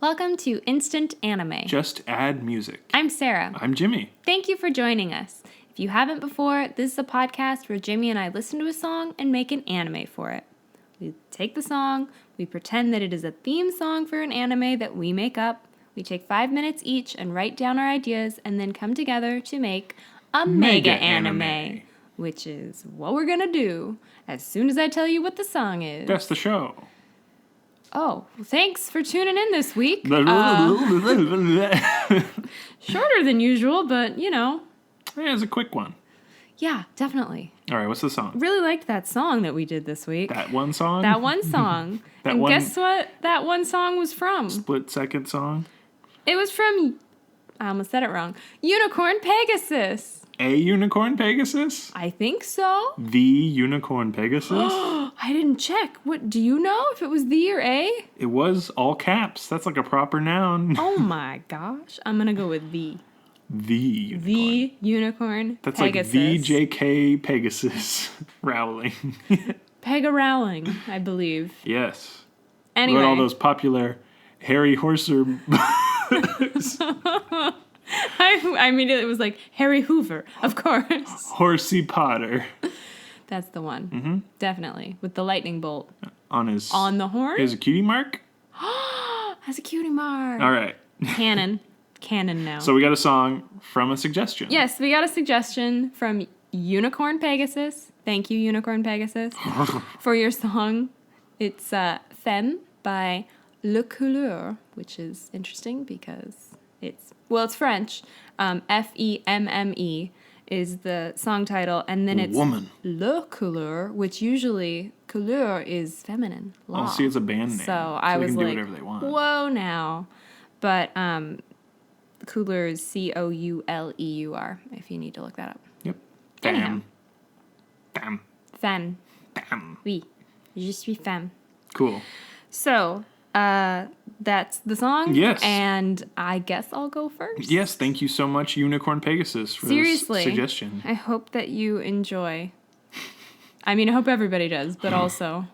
Welcome to Instant Anime. Just add music. I'm Sarah. I'm Jimmy. Thank you for joining us. If you haven't before, this is a podcast where Jimmy and I listen to a song and make an anime for it. We take the song, we pretend that it is a theme song for an anime that we make up. We take 5 minutes each and write down our ideas and then come together to make a mega anime, which is what we're going to do as soon as I tell you what the song is. That's the show. Oh, well, thanks for tuning in this week. Shorter than usual, but, you know. Yeah, it's a quick one. Yeah, definitely. All right, what's the song? Really liked that song that we did this week. That one song? That one song. Guess what that one song was from? Split second song? It was from, I almost said it wrong, Unicorn Pegasus. A Unicorn Pegasus? I think so. The Unicorn Pegasus? I didn't check. What, do you know if it was the or A? It was all caps. That's like a proper noun. Oh my gosh. I'm going to go with the. The Unicorn. The Unicorn That's Pegasus. like the J.K. Pegasus Rowling. Pega Rowling, I believe. Yes. Anyway. Wrote all those popular Harry Horser I mean, it was like Harry Hoover, of course. Horsey Potter. That's the one. Mm-hmm. Definitely. With the lightning bolt. On the horn? His cutie mark? Has a cutie mark. All right. Canon now. So we got a song from a suggestion. Yes, we got a suggestion from Unicorn Pegasus. Thank you, Unicorn Pegasus, for your song. It's Femme by Le Couleur, which is interesting because it's French. Femme is the song title, and then it's Woman. Le Couleur, which usually couleur is feminine. Oh, see, it's a band name. So I was they can like, do whatever they want. Whoa now. But Couleur is Couleur, if you need to look that up. Yep. Anyhow. Femme. Femme. Femme. Oui. Je suis femme. Cool. So, that's the song. Yes. And I guess I'll go first. Yes, thank you so much, Unicorn Pegasus, for Seriously, this suggestion. I hope that you enjoy. I mean, I hope everybody does, but also,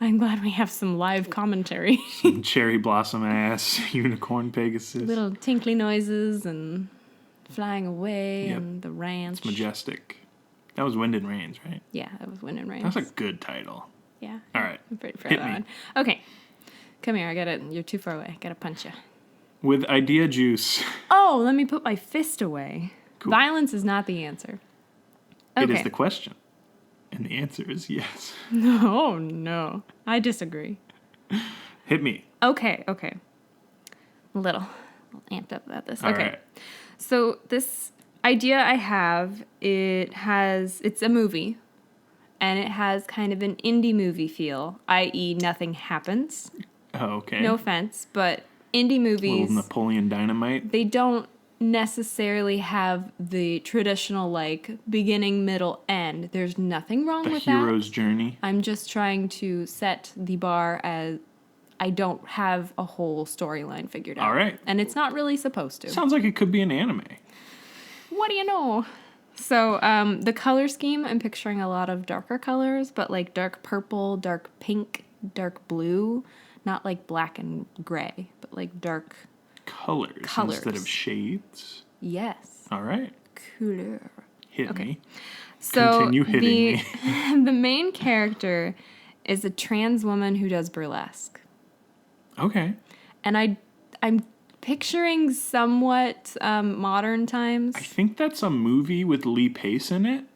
I'm glad we have some live commentary. Cherry blossom ass, Unicorn Pegasus. Little tinkly noises and flying away Yep. and the ranch. It's majestic. That was Wind and Rains, right? Yeah, that was Wind and Rain. That's a good title. Yeah. All right. I'm pretty proud Hit of that me. one. Okay. Come here. You're too far away. I gotta punch you. With idea juice. Oh, let me put my fist away. Cool. Violence is not the answer. Okay. It is the question. And the answer is yes. No, no. I disagree. Hit me. Okay. A little amped up about this. All Okay. right. So this idea I have, it's a movie. And it has kind of an indie movie feel, i.e. nothing happens. Oh, okay. No offense, but indie movies, Little Napoleon Dynamite. they don't necessarily have the traditional, like, beginning, middle, end. There's nothing wrong The with hero's that. journey. I'm just trying to set the bar as I don't have a whole storyline figured out. All right. And it's not really supposed to. Sounds like it could be an anime. What do you know? So, the color scheme, I'm picturing a lot of darker colors, but like dark purple, dark pink, dark blue. Not like black and gray, but like dark Colors instead of shades. Yes. All right. Couleur. Hit me. So Continue hitting me. the main character is a trans woman who does burlesque. Okay. And I'm picturing somewhat modern times. I think that's a movie with Lee Pace in it.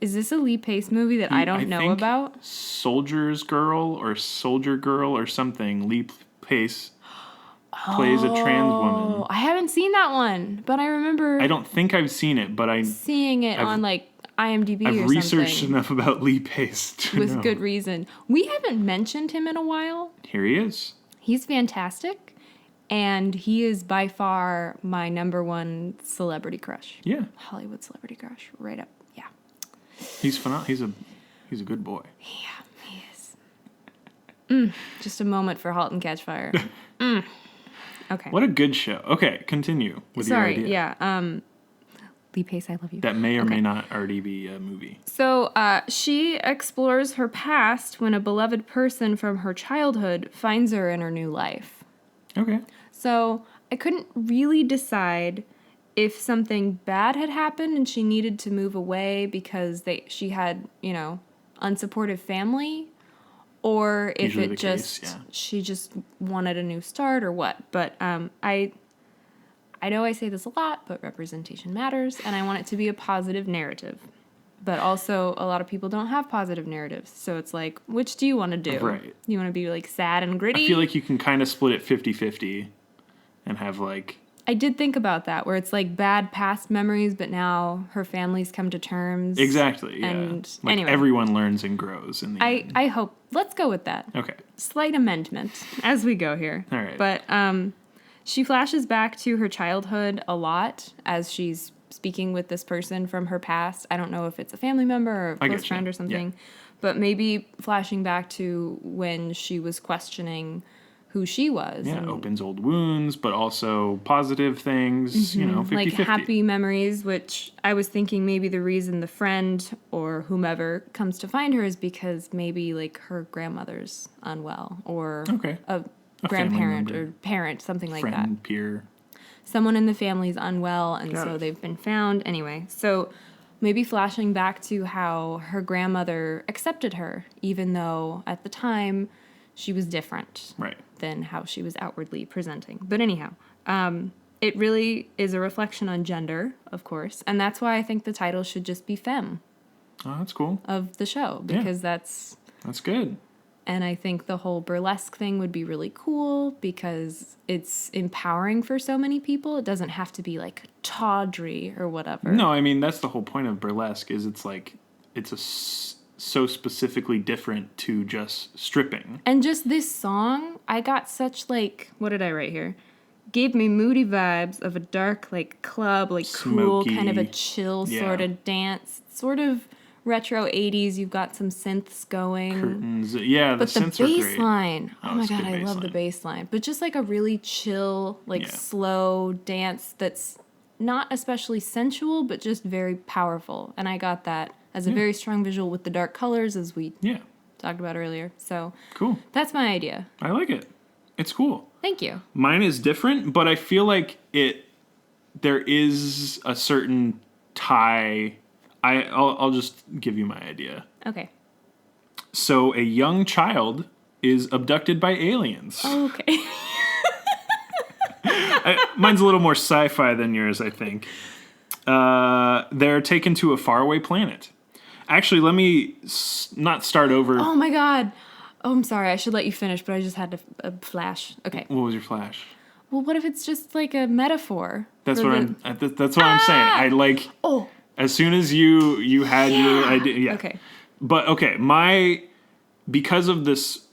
Is this a Lee Pace movie that I don't know think about? Soldier Girl or something. Lee Pace plays a trans woman. Oh, I haven't seen that one, but I remember I don't think I've seen it, but seeing it on like IMDb I've or researched something. enough about Lee Pace to With know. good reason. We haven't mentioned him in a while. Here he is. He's fantastic, and he is by far my number one celebrity crush. Yeah. Hollywood celebrity crush, right up. Yeah. He's phenomenal. He's a good boy. Yeah, he is. Just a moment for *Halt and Catch Fire*. Okay. What a good show. Okay, continue with your idea. Yeah. Lee Pace, I love you. That may or may not already be a movie. So she explores her past when a beloved person from her childhood finds her in her new life. Okay. So I couldn't really decide if something bad had happened and she needed to move away because she had, unsupportive family, or if Usually it the just case, yeah. she just wanted a new start or what. But I know I say this a lot, but representation matters, and I want it to be a positive narrative. But also, a lot of people don't have positive narratives, so it's like, which do you want to do? Right. You want to be, like, sad and gritty? I feel like you can kind of split it 50-50 and have, like... I did think about that, where it's, like, bad past memories, but now her family's come to terms. Exactly, yeah. And like, anyway. everyone learns and grows in the end. I hope. Let's go with that. Okay. Slight amendment as we go here. All right. But she flashes back to her childhood a lot as she's speaking with this person from her past. I don't know if it's a family member or a close friend or something, but maybe flashing back to when she was questioning who she was. Yeah, opens old wounds, but also positive things, 50-50. Like happy memories, which I was thinking maybe the reason the friend or whomever comes to find her is because maybe like her grandmother's unwell or a grandparent or parent, something like that. Friend, peer. Someone in the family's unwell, and so they've been found. Anyway, so maybe flashing back to how her grandmother accepted her, even though at the time she was different than how she was outwardly presenting. But anyhow, it really is a reflection on gender, of course, and that's why I think the title should just be Femme. Oh, that's cool. Of the show, because that's good. And I think the whole burlesque thing would be really cool because it's empowering for so many people. It doesn't have to be like tawdry or whatever. No, I mean, that's the whole point of burlesque is it's so specifically different to just stripping. And just this song, I got such like, what did I write here? Gave me moody vibes of a dark like club, like Smoky, cool, kind of a chill sort of dance, sort of retro 80s. You've got some synths going. Curtains. Yeah, the synths are great. But the bass line. Oh my God, I love the bass line. But just like a really chill, like slow dance that's not especially sensual, but just very powerful. And I got that as a very strong visual with the dark colors as we talked about earlier. So cool. That's my idea. I like it. It's cool. Thank you. Mine is different, but I feel like there is a certain tie. I'll just give you my idea. Okay. So a young child is abducted by aliens. Oh, okay. Mine's a little more sci-fi than yours, I think. They're taken to a faraway planet. Actually, let me not start over. Oh my God. Oh, I'm sorry. I should let you finish, but I just had a flash. Okay. What was your flash? Well, what if it's just like a metaphor? That's what I'm saying. I like. Oh. As soon as you had your idea, Okay. But because of this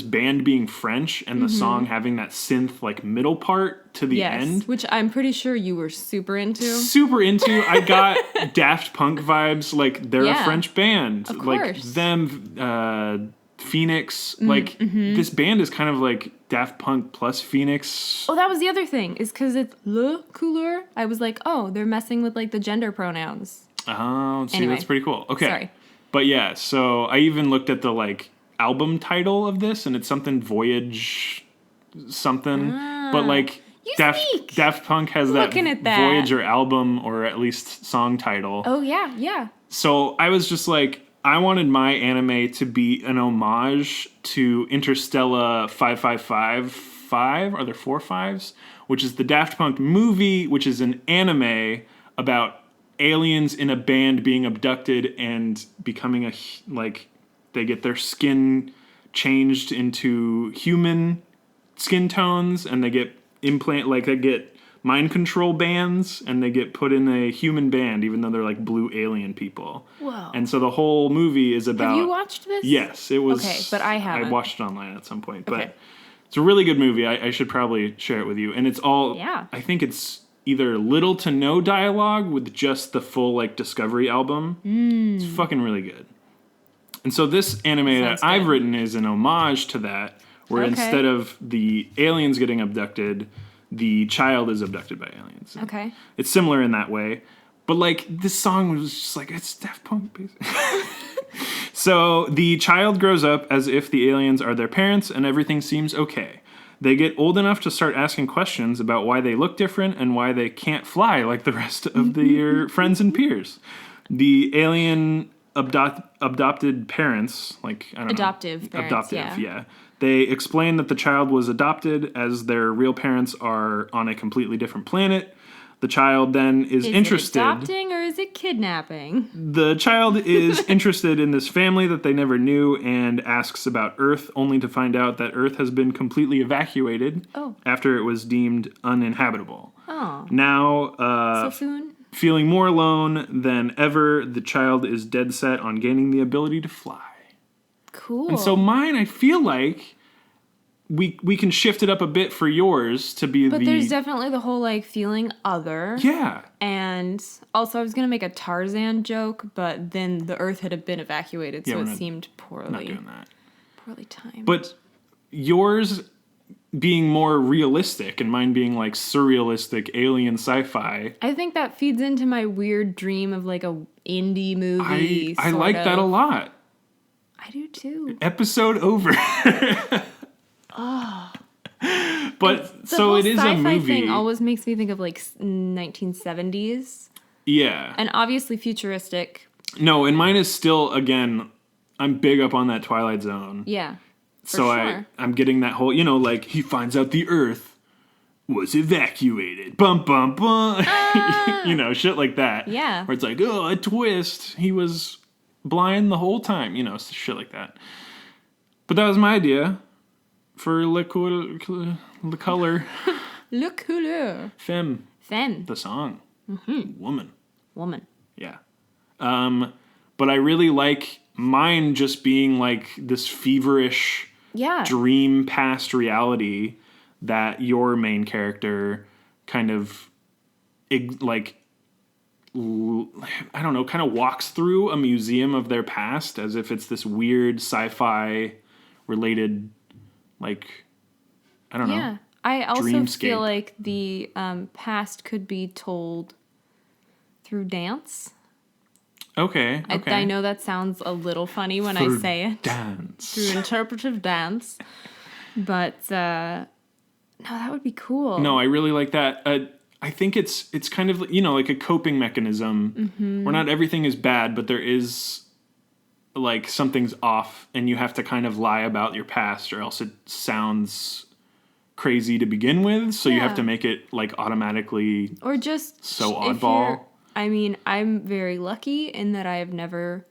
band being French and the song having that synth like middle part to the end, which I'm pretty sure you were super into. I got Daft Punk vibes. Like they're a French band, of like course. them, Phoenix. This band is kind of like Daft Punk plus Phoenix. Oh, that was the other thing, is because it's le couleur. I was like, oh, they're messing with like the gender pronouns. Oh, see, anyway. That's pretty cool. Okay. Sorry. But yeah, so I even looked at the like album title of this, and it's something Voyage something. But like Daft Punk has that Voyager album, or at least song title. Oh yeah, yeah. So I was just like, I wanted my anime to be an homage to Interstellar 5555. Are there 4 5s? Which is the Daft Punk movie, which is an anime about aliens in a band being abducted and becoming they get their skin changed into human skin tones, and they get they get mind control bands, and they get put in a human band, even though they're like blue alien people. Whoa. And so the whole movie is about... Have you watched this? Yes, it was... Okay, but I haven't. I watched it online at some point, but it's a really good movie. I should probably share it with you. And it's all... Yeah. I think it's either little to no dialogue with just the full like Discovery album. It's fucking really good. And so this anime that I've written is an homage to that, where instead of the aliens getting abducted, the child is abducted by aliens. Okay. It's similar in that way, But, like, this song was just like, it's Daft Punk, basically. So the child grows up as if the aliens are their parents and everything seems okay. They get old enough to start asking questions about why they look different and why they can't fly like the rest of their friends and peers. The alien adopted parents, like, I don't know. Adoptive parents, yeah. They explain that the child was adopted as their real parents are on a completely different planet. The child then is interested. Is it adopting or is it kidnapping? The child is interested in this family that they never knew and asks about Earth, only to find out that Earth has been completely evacuated after it was deemed uninhabitable. Oh. Now, so soon? Feeling more alone than ever, the child is dead set on gaining the ability to fly. Cool. And so mine, I feel like we can shift it up a bit for yours to be But there's definitely the whole, like, feeling other. Yeah. And also I was going to make a Tarzan joke, but then the Earth had been evacuated, so it seemed poorly. Not doing that. Poorly timed. But yours being more realistic and mine being, like, surrealistic alien sci-fi. I think that feeds into my weird dream of, like, a indie movie. I like that a lot. I do too. Episode over. Oh. But so it is a movie. The sci-fi thing always makes me think of, like, 1970s. Yeah. And obviously futuristic. No, and mine is still, again, I'm big up on that Twilight Zone. Yeah. So sure. I'm getting that whole, you know, like, he finds out the Earth was evacuated. Bum, bum, bum. You know, shit like that. Yeah. Where it's like, oh, a twist. He was blind the whole time. You know, shit like that. But that was my idea for Le Color. Le Couleur. Femme. Femme. The song. Mm-hmm. Woman. Yeah. But I really like mine just being like this feverish dream past reality that your main character kind of like, I don't know, kind of walks through a museum of their past as if it's this weird sci-fi related, like, I don't know. Yeah. I also dreamscape. feel like the past could be told through dance. Okay. I know that sounds a little funny when I say it. Dance. Through interpretive dance. But, no, that would be cool. No, I really like that. I think it's kind of, you know, like a coping mechanism where not everything is bad, but there is, like, something's off and you have to kind of lie about your past or else it sounds crazy to begin with. So you have to make it, like, automatically or just so oddball. I mean, I'm very lucky in that I have never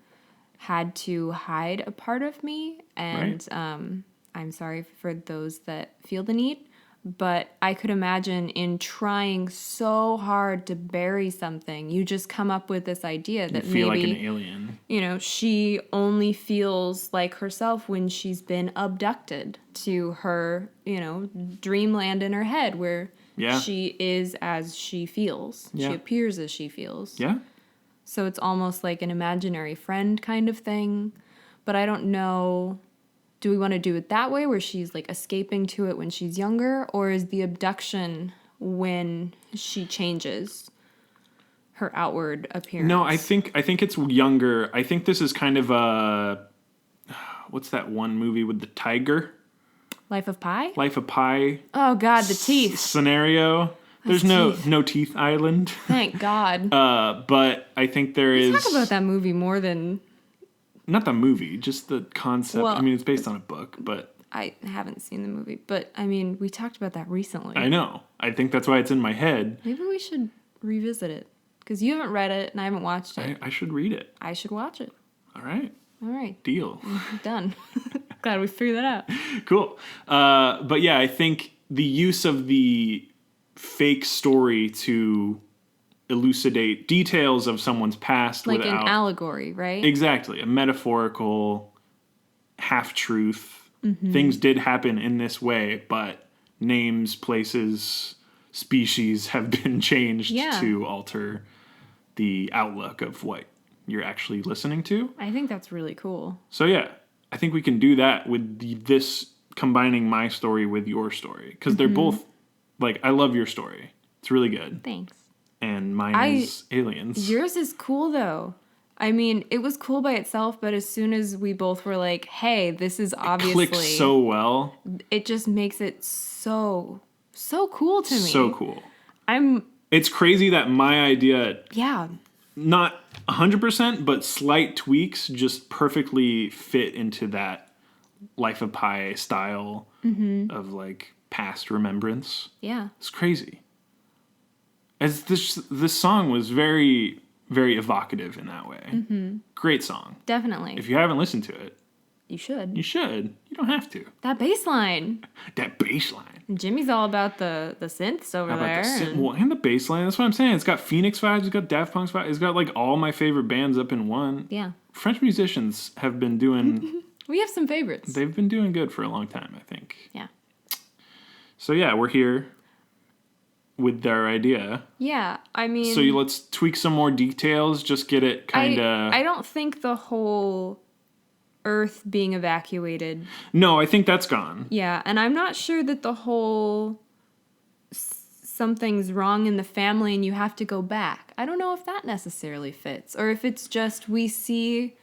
had to hide a part of me. And I'm sorry for those that feel the need. But I could imagine in trying so hard to bury something, you just come up with this idea that you feel maybe, like an alien. You know, she only feels like herself when she's been abducted to her, you know, dreamland in her head where she is as she feels. Yeah. She appears as she feels. Yeah. So it's almost like an imaginary friend kind of thing. But I don't know... Do we want to do it that way where she's like escaping to it when she's younger? Or is the abduction when she changes her outward appearance? No, I think it's younger. I think this is kind of a... What's that one movie with the tiger? Life of Pi? Life of Pi. Oh, God, the teeth. Scenario. There's no teeth island. Thank God. But I think there is... Talk about that movie more than... Not the movie, just the concept. Well, I mean, it's based on a book, but... I haven't seen the movie, but, I mean, we talked about that recently. I know. I think that's why it's in my head. Maybe we should revisit it. Because you haven't read it, and I haven't watched it. I should read it. I should watch it. All right. All right. Deal. Done. Glad we figured that out. Cool. But yeah, I think the use of the fake story to elucidate details of someone's past like without... an allegory, right? Exactly. A metaphorical half-truth. Things did happen in this way, but names, places, species have been changed to alter the outlook of what you're actually listening to. I think that's really cool. So yeah, I think we can do that with this combining my story with your story. Because they're both, like, I love your story. It's really good. Thanks. and mine is Aliens. Yours is cool, though. I mean, it was cool by itself, but as soon as we both were like, hey, this is obviously... It clicks so well. It just makes it so cool to me. So cool. I'm... It's crazy that my idea... Yeah. Not 100%, but slight tweaks just perfectly fit into that Life of Pi style of, like, past remembrance. Yeah. It's crazy. As this song was very... very evocative in that way. Mm-hmm. Great song. Definitely. If you haven't listened to it, you should. You should. You don't have to. That bass line. That bass line. Jimmy's all about the synths over there. And the bass line. That's what I'm saying. It's got Phoenix vibes. It's got Daft Punk's vibes. It's got like all my favorite bands up in one. Yeah. French musicians have been doing... We have some favorites. They've been doing good for a long time, I think. Yeah. So yeah, we're here with their idea. Yeah, I mean... So let's tweak some more details, just get it kind of... I don't think the whole Earth being evacuated... No, I think that's gone. Yeah, and I'm not sure that the whole something's wrong in the family and you have to go back. I don't know if that necessarily fits. Or if it's just we see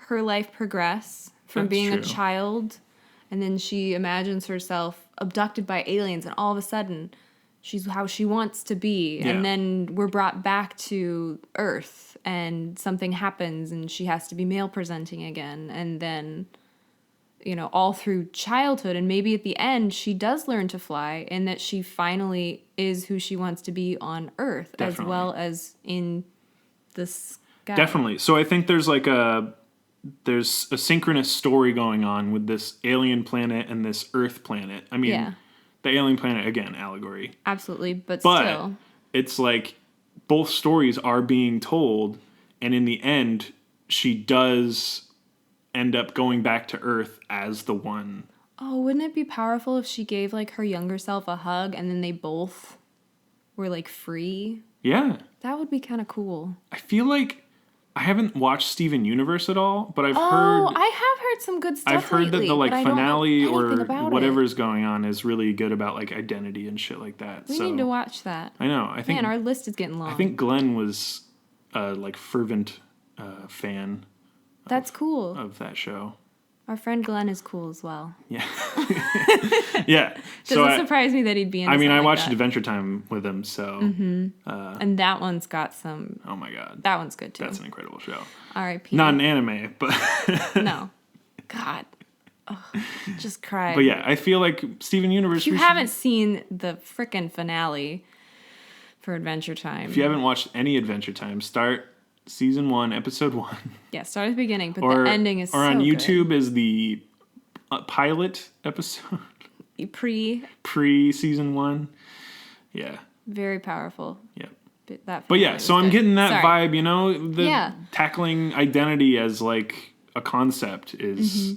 her life progress from That's being true. a child, and then she imagines herself abducted by aliens, and all of a sudden... she's how she wants to be. Yeah. And then we're brought back to Earth and something happens and she has to be male presenting again. And then, you know, all through childhood and maybe at the end she does learn to fly and that she finally is who she wants to be on Earth. Definitely. As well as in the sky. Definitely. So I think there's a synchronous story going on with this alien planet and this Earth planet. I mean... Yeah. The alien planet, again, allegory. Absolutely, but But still. it's like both stories are being told, and in the end, she does end up going back to Earth as the one. Oh, wouldn't it be powerful if she gave, like, her younger self a hug and then they both were, like, free? Yeah. That would be kind of cool. I feel like I haven't watched Steven Universe at all, but I've I have heard some good stuff I've heard lately, that the like but I don't know finale or anything about whatever's going on is really good about like identity and shit like that. We need to watch that. I know. I think Man, our list is getting long. I think Glenn was like fervent fan That's cool. of that show. Our friend Glenn is cool as well. Yeah. Yeah. Doesn't surprise me that he'd be in I mean, I something like watched that. Adventure Time with him, so And that one's got some... oh my god. That one's good, too. That's an incredible show. R.I.P. Not an anime, but No. God. Ugh, just cry. but yeah, I feel like Steven Universe. If you haven't seen the frickin' finale for Adventure Time... If you haven't watched any Adventure Time, start season 1, episode 1. Yeah, start at the beginning, but the ending is so Or on good. YouTube is the pilot episode. Pre season 1. Yeah. Very powerful. Yeah. But yeah, so I'm getting that Sorry. vibe, you know, tackling identity as like a concept is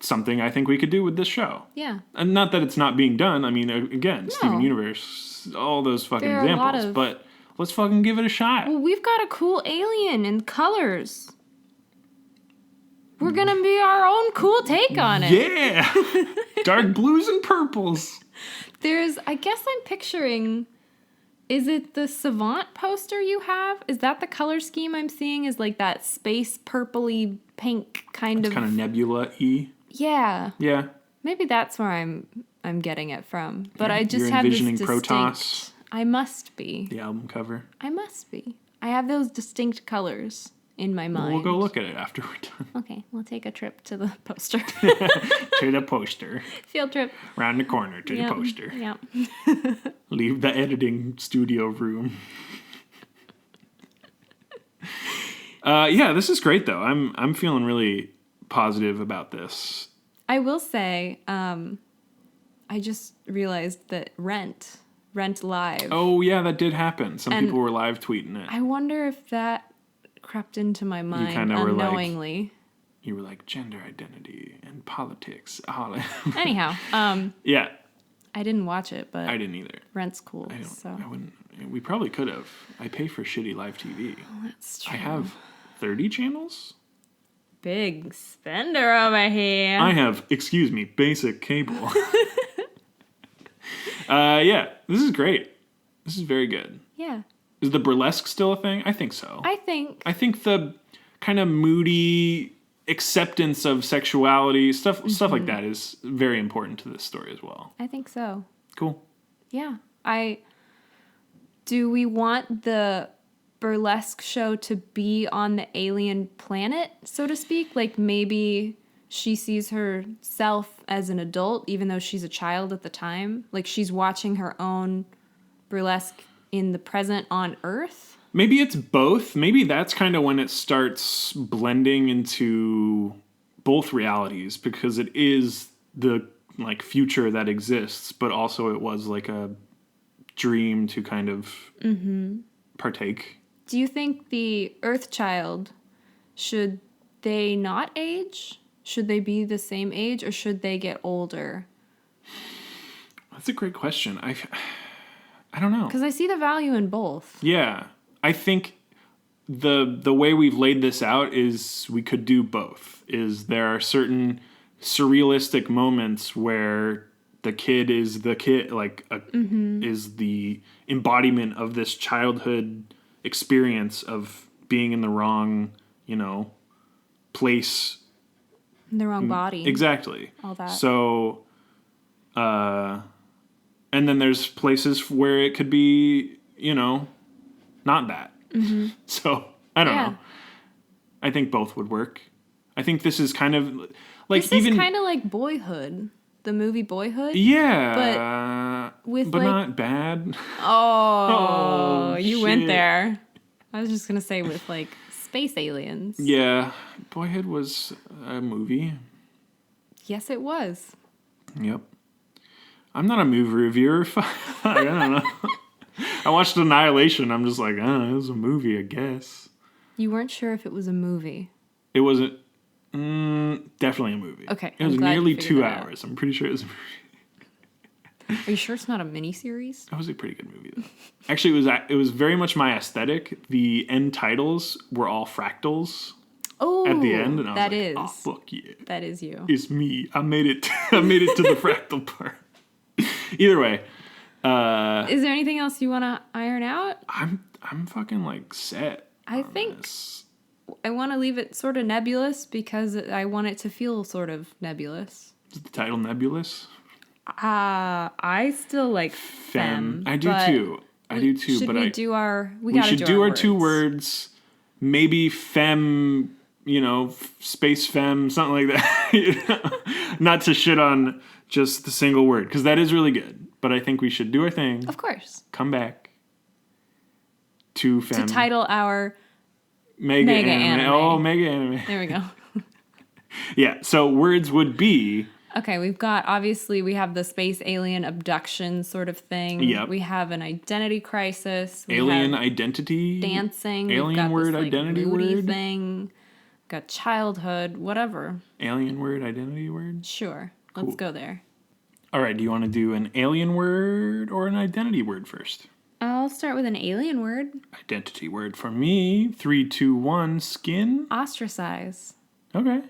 something I think we could do with this show. Yeah. And not that it's not being done. I mean, again, Steven Universe, all those fucking There are a lot examples, of- but let's fucking give it a shot. Well, we've got a cool alien in colors. We're gonna be our own cool take on it. Yeah. Dark blues and purples. I guess I'm picturing, is it the Savant poster you have? Is that the color scheme I'm seeing? Is like that space purpley pink kind of... Kind of nebula-y. Yeah. Yeah. Maybe that's where I'm getting it from. But Yeah, I just you're have this envisioning distinct... Protoss. I must be. The album cover. I must be. I have those distinct colors in my mind. We'll go look at it after we're done. Okay, we'll take a trip to the poster. To the poster. Field trip. Round the corner to Yep, the poster. Yep. Leave the editing studio room. Yeah, this is great though. I'm feeling really positive about this. I will say, I just realized that Rent Live. Oh yeah, that did happen. Some And people were live tweeting it. I wonder if that crept into my mind kinda were like- unknowingly. You were like gender identity and politics. Anyhow, Yeah, I didn't watch it, but I didn't either. Rent's cool. I So wouldn't. We probably could have. I pay for shitty live TV. that's true. I have 30 channels. Big spender over here. I have, excuse me, basic cable. Yeah, this is great. This is very good. Yeah. Is the burlesque still a thing? I think so. I think. I think the kind of moody acceptance of sexuality, stuff like that is very important to this story as well. I think so. Cool. Yeah. Do we want the burlesque show to be on the alien planet, so to speak? Like maybe she sees herself as an adult, even though she's a child at the time. Like she's watching her own burlesque in the present on Earth. Maybe it's both. Maybe that's kind of when it starts blending into both realities, because it is the like future that exists, but also it was like a dream to kind of partake. Do you think the Earth child, should they not age? Should they be the same age, or should they get older? That's a great question. I don't know. Because I see the value in both. Yeah. I think the way we've laid this out is we could do both. Is there are certain surrealistic moments where the kid is the kid, like is the embodiment of this childhood experience of being in the wrong, place. In the wrong body. Exactly. All that. So, and then there's places where it could be, not that. So, I don't know. I think both would work. I think this is kind of like this is kind of like Boyhood, the movie Boyhood. Yeah. But like, not bad. Oh, you shit. went there. I was just going to say with like space aliens. Yeah. Boyhood was a movie. Yes, it was. Yep. I'm not a movie reviewer. I don't know. I watched Annihilation. I'm just like, it was a movie, I guess. You weren't sure if it was a movie. It wasn't. Definitely a movie. Okay. It was nearly 2 hours. I'm pretty sure it was a movie. Are you sure it's not a miniseries? That was a pretty good movie, though. Actually, it was very much my aesthetic. The end titles were all fractals. Oh, at the end, and I was that like, is. "Oh fuck yeah, that is you. It's me. I made it. I made it to the fractal part." Either way, is there anything else you want to iron out? I'm fucking like set. I think I want to leave it sort of nebulous because I want it to feel sort of nebulous. Is the title nebulous? I still like Femme. I do too. Should but we do our? We should do our 2 words. Maybe Femme. Space Femme, something like that. Not to shit on just the single word, because that is really good. But I think we should do our thing. Of course. Come back to Femme. To title our Mega anime. Oh, mega anime. There we go. Yeah, so words would be... Okay, we have the space alien abduction sort of thing. Yep. We have an identity crisis. Alien identity. Dancing. Alien We've got word, this, identity moody word. Thing. Got childhood, whatever. Alien word, identity word. Sure. Cool. Let's go there. All right, do you want to do an alien word or an identity word first? I'll start with an alien word. Identity word for me. 3, 2, 1, skin. Ostracize. Okay.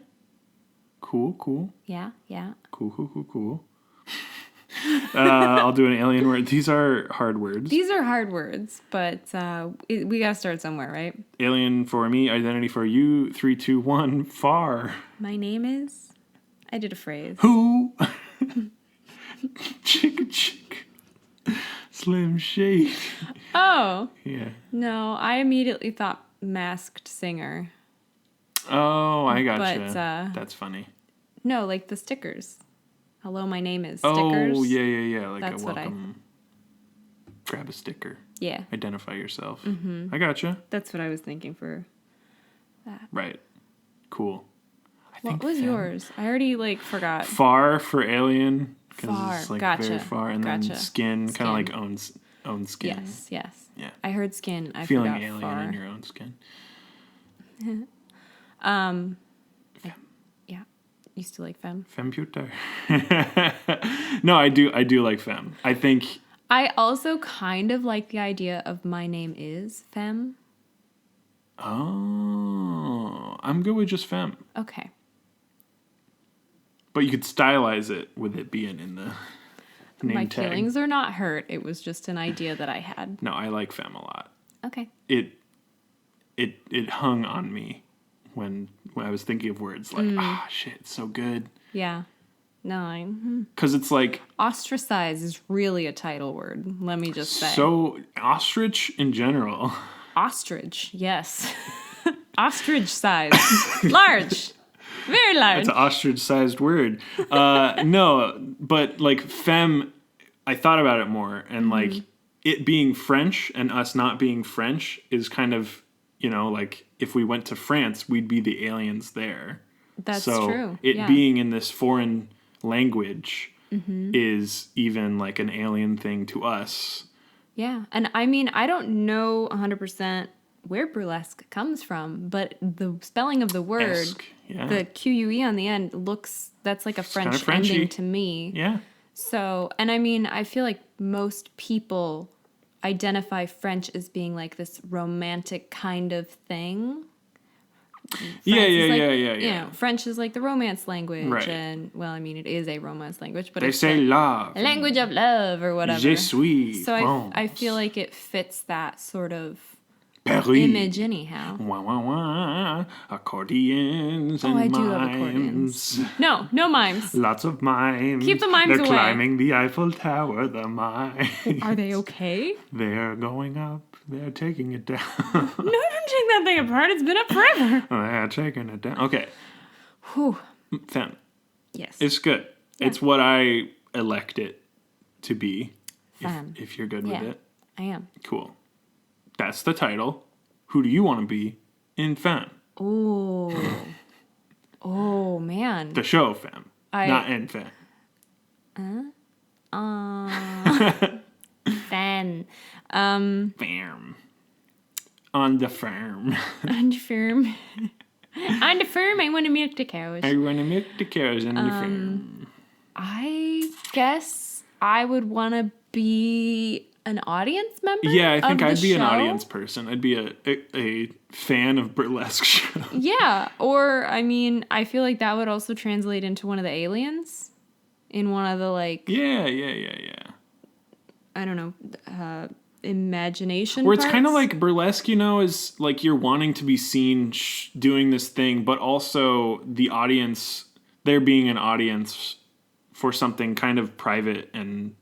Cool. Yeah. Cool. I'll do an alien word. These are hard words. These are hard words, but we gotta start somewhere, right? Alien for me, identity for you. 3, 2, 1, far. My name is... I did a phrase. Who? Chick. Slim Shady. Oh. Yeah. No, I immediately thought Masked Singer. Oh, I gotcha. But, that's funny. No, like the stickers. Hello, my name is stickers. Oh, yeah. Like That's a welcome. Grab a sticker. Yeah. Identify yourself. Mm-hmm. I gotcha. That's what I was thinking for that. Right. Cool. What was yours? I already forgot. Far for alien. Far. It's Gotcha. very far. And then skin. Kind of like own skin. Yes. Yeah. I heard skin. I Feeling forgot alien far. in your own skin. Yeah. Used to like Femme. Femputer. No, I do like Femme. I think... I also kind of like the idea of my name is Femme. Oh, I'm good with just Femme. Okay. But you could stylize it with it being in the name My tag. feelings are not hurt. It was just an idea that I had. No, I like Femme a lot. Okay. It hung on me when I was thinking of words like, shit, it's so good. Yeah. No, Because it's like... Ostracize is really a title word, let me just say. So, ostrich in general. Ostrich, yes. Ostrich size. Large. Very large. It's an ostrich-sized word. No, but like femme, I thought about it more, and like it being French and us not being French is kind of, like if we went to France, we'd be the aliens there. That's so true. It being in this foreign language is even like an alien thing to us. Yeah. And I mean, I don't know 100% where burlesque comes from, but the spelling of the word, Esque, yeah. the QUE on the end that's like a French ending to me. Yeah. So, and I mean, I feel like most people identify French as being like this romantic kind of thing. Yeah. French is like the romance language, Right. And well, I mean, it is a romance language, but They it's say like love. a language of love or whatever. Je suis So France. I feel like it fits that sort of Paris. image anyhow. Wah, wah, wah. Accordions and I do love mimes. accordions. No mimes. Lots of mimes. Keep the mimes They're away. climbing the Eiffel Tower, the mimes. Are they okay? They're going up. They're taking it down. No, don't take that thing apart. It's been up forever. They're taking it down. Okay. Whew. Femme. Yes. It's good. Yeah. It's what I elect it to be. Femme. If you're good Yeah, with it. I am. Cool. That's the title. Who do you want to be in Femme? Oh. Oh, man. The show Femme. Not in Femme. Fan. Femme. On the farm. On the firm. On the firm, I want to milk the cows. I want to milk the cows on the farm. I guess I would want to be an audience member. Yeah, I think of the I'd be an show. audience person. I'd be a fan of burlesque shows. Yeah, or I mean, I feel like that would also translate into one of the aliens in one of the like Yeah. I don't know, imagination. Where it's parts? kind of like burlesque, is like you're wanting to be seen doing this thing, but also the audience, there being an audience for something kind of private and,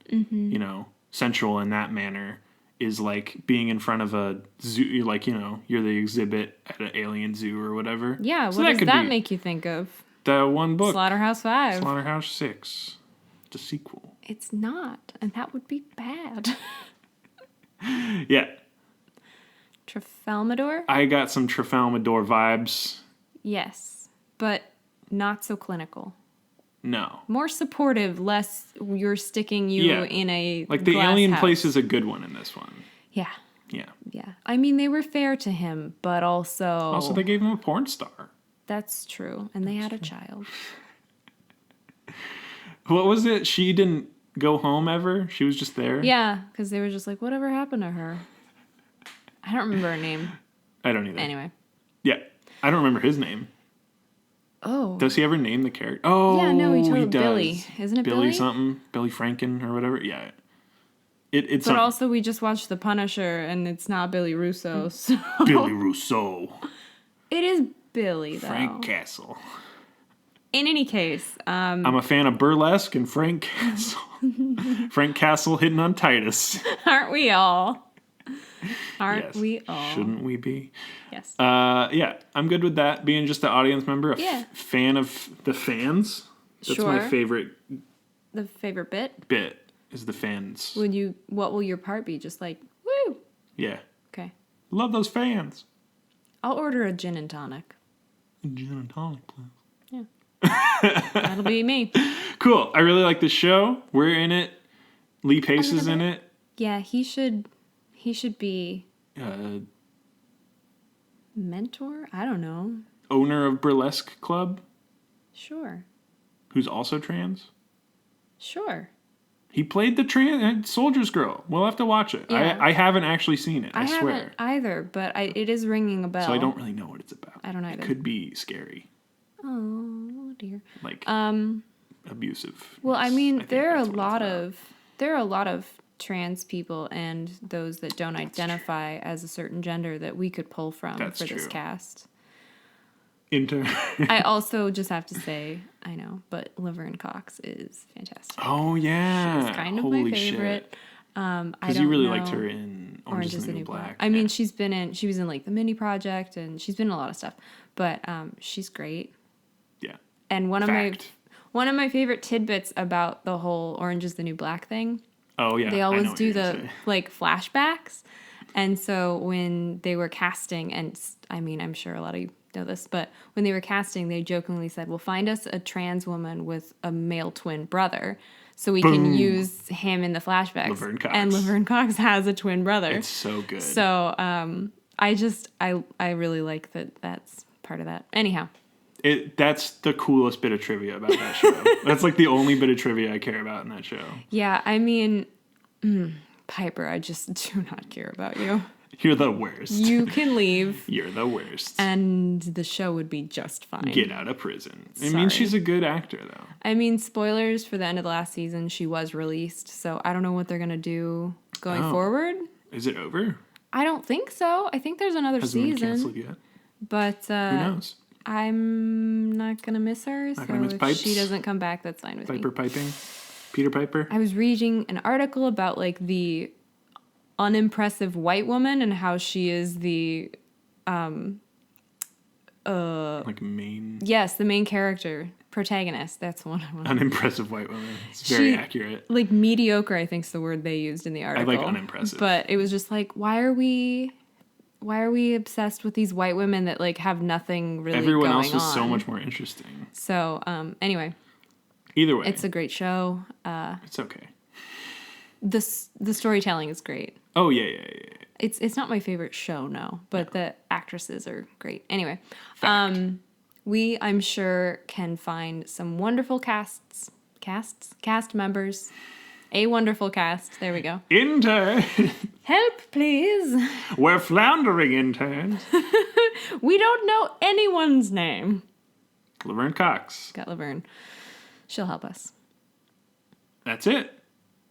sensual in that manner is like being in front of a zoo, like, you're the exhibit at an alien zoo or whatever. Yeah, So what does could that be make you think of? The one book. Slaughterhouse 5. Slaughterhouse 6. The sequel. It's not, and that would be bad. Yeah. Trafalmador? I got some Trafalmador vibes. Yes, but not so clinical. No. More supportive, less you're sticking you in a like the glass alien house. place is a good one in this one. Yeah. Yeah. Yeah. I mean, they were fair to him, but also... Also, they gave him a porn star. That's true. And they had a child. What was it? She didn't go home ever? She was just there? Yeah, because they were just like, whatever happened to her? I don't remember her name. I don't either. Anyway. Yeah. I don't remember his name. Oh. Does he ever name the character? Oh, yeah, no, he does. Billy. Isn't it Billy? Billy something? Billy Franken or whatever? Yeah. It's but also, we just watched The Punisher, and it's not Billy Russo, so... Billy Rousseau. It is Billy, though. Frank Castle. In any case... I'm a fan of burlesque and Frank Castle. Frank Castle hitting on Titus. Aren't we all? Aren't Yes. we all? Shouldn't we be? Yes. Yeah, I'm good with that. Being just an audience member, a fan of the fans. That's my Sure. favorite The favorite bit? bit is the fans. What will your part be? Just like, woo! Yeah. Okay. Love those fans. I'll order a gin and tonic. Gin and tonic, please. That'll be me. Cool. I really like this show. We're in it. Lee Pace is in it. Yeah, he should be Uh, mentor? I don't know. owner of Burlesque Club, Sure. who's also trans. Sure. He played the trans Soldier's Girl. We'll have to watch it. Yeah. I haven't actually seen it. I swear. haven't either, but it is ringing a bell. So I don't really know what it's about. I don't either. It could be scary. Oh dear. Like abusive. Well, I mean, think there are that's a what lot it's of trans people and those that don't identify as a certain gender that we could pull from That's for this true. cast. I I also just have to say, I know, but Laverne Cox is fantastic. Oh, yeah. She's kind of Holy my favorite. I Because don't you really know. liked her in Orange is the New Black. I mean, she was in like the Mindy Project, and she's been in a lot of stuff, but she's great. Yeah. And one Fact. of my favorite tidbits about the whole Orange is the New Black thing, Oh, yeah. they I know always what do you're gonna the say. like flashbacks. And so when they were casting, and I mean, I'm sure a lot of you know this, but when they were casting, they jokingly said, well, find us a trans woman with a male twin brother so we can use him in the flashbacks. Laverne Cox. And Laverne Cox has a twin brother. It's so good. So I really like that that's part of that. Anyhow. That's the coolest bit of trivia about that show. That's like the only bit of trivia I care about in that show. Yeah, I mean, Piper, I just do not care about you. You're the worst. You can leave. You're the worst. And the show would be just fine. Get out of prison. I Sorry. mean, she's a good actor, though. I mean, spoilers for the end of the last season, she was released, so I don't know what they're going to do going forward. Is it over? I don't think so. I think there's another Hasn't been season. canceled yet. But Who knows? I'm not going to miss her, so gonna miss if Pipes? she doesn't come back, that's fine with Piper me. piping? Peter Piper? I was reading an article about, like, the unimpressive white woman and how she is the Like main the main character, protagonist. That's the one I want. unimpressive white woman. It's very accurate. Like mediocre, I think is the word they used in the article. like unimpressive. But it was just like, why are we obsessed with these white women that like have nothing really Everyone going else was on? so much more interesting. So anyway, Either way, it's a great show. it's okay. The storytelling is great. Oh yeah. It's not my favorite show, no, but the actresses are great. Anyway, we, I'm sure, can find some wonderful cast members. A wonderful cast. There we go. Intern, Help, please. we're floundering, interns. We don't know anyone's name. Laverne Cox. Got Laverne. She'll help us. That's it.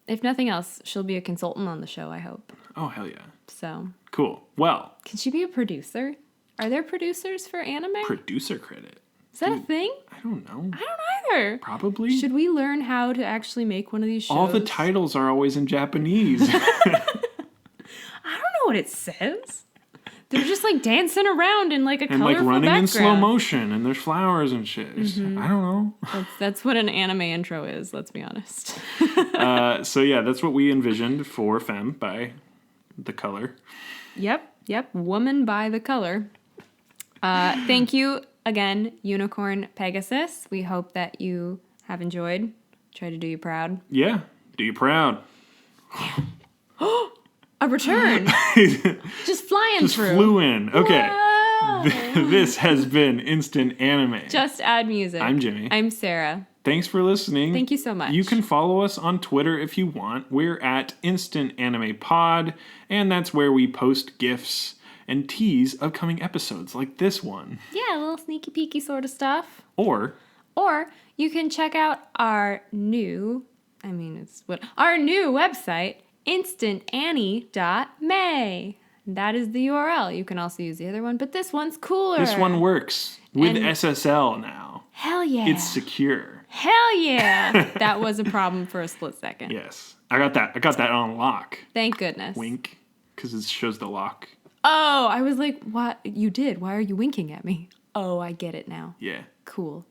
If nothing else, she'll be a consultant on the show, I hope. Oh hell yeah. So, Cool. Well, can she be a producer? Are there producers for anime? producer credit. Is that a thing? I don't know. I don't either. Probably. Should we learn how to actually make one of these shows? All the titles are always in Japanese. I don't know what it says. They're just like dancing around in like a And colorful like running background. in slow motion, and there's flowers and shit. I don't know. That's what an anime intro is, let's be honest. So yeah, that's what we envisioned for Femme by The Color. Yep. Woman by the Color. Thank you again, Unicorn Pegasus. We hope that you have enjoyed. Try to do you proud. Yeah, do you proud. A return. Just flying Just through. flew in. Okay. Whoa. This has been Instant Anime. Just add music. I'm Jimmy. I'm Sarah. Thanks for listening. Thank you so much. You can follow us on Twitter if you want. We're at Instant Anime Pod, and that's where we post GIFs and tease upcoming episodes like this one. Yeah, a little sneaky peeky sort of stuff. Or You can check out our new website, instantannie.may. That is the URL. You can also use the other one, but this one's cooler. this one works with And- SSL now. Hell yeah. It's secure. Hell yeah. That was a problem for a split second. Yes. I got that on lock. Thank goodness. Wink, because it shows the lock. Oh, I was like, what? You did. Why are you winking at me? Oh, I get it now. Yeah. Cool.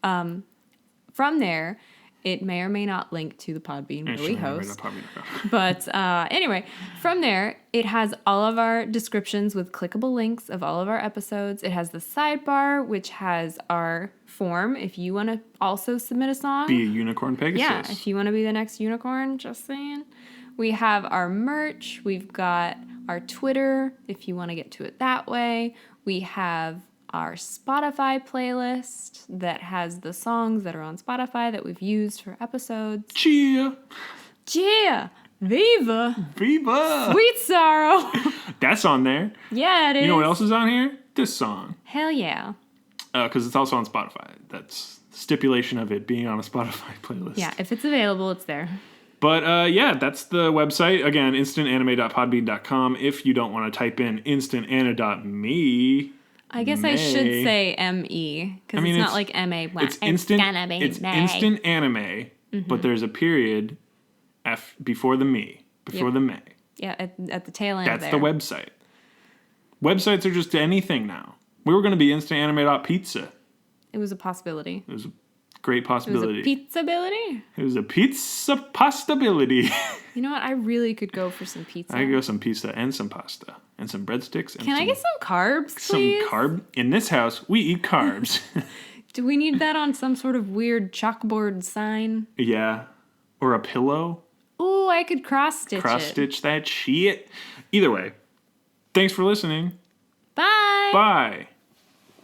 From there, it may or may not link to the Podbean where we host. But anyway, from there, it has all of our descriptions with clickable links of all of our episodes. It has the sidebar, which has our form if you want to also submit a song. Be a unicorn Pegasus. Yeah, if you want to be the next unicorn, just saying. We have our merch. We've got our Twitter, if you want to get to it that way. We have our Spotify playlist that has the songs that are on Spotify that we've used for episodes. Cheer. Cheer! Viva! Viva. Sweet sorrow! That's on there. Yeah, it is. You know what else is on here? This song. Hell yeah. Because it's also on Spotify. That's the stipulation of it being on a Spotify playlist. Yeah, if it's available, it's there. But yeah, that's the website. Again, instantanime.podbean.com. If you don't want to type in instantanna.me. I guess I should say M-E, because it's not like M-A. It's instant anime, but there's a period before the me, before the may. Yeah, at the tail end. That's the website. Websites are just anything now. We were going to be instantanime.pizza. It was a possibility. It was a great possibility. It was a pizza-ability? It was a pizza possibility. You know what? I really could go for some pizza. I could go some pizza and some pasta and some breadsticks. Can I get some carbs, please? Some carb. In this house, we eat carbs. Do we need that on some sort of weird chalkboard sign? Yeah. Or a pillow. Ooh, I could cross-stitch it. Cross-stitch that shit. Either way, thanks for listening. Bye. Bye.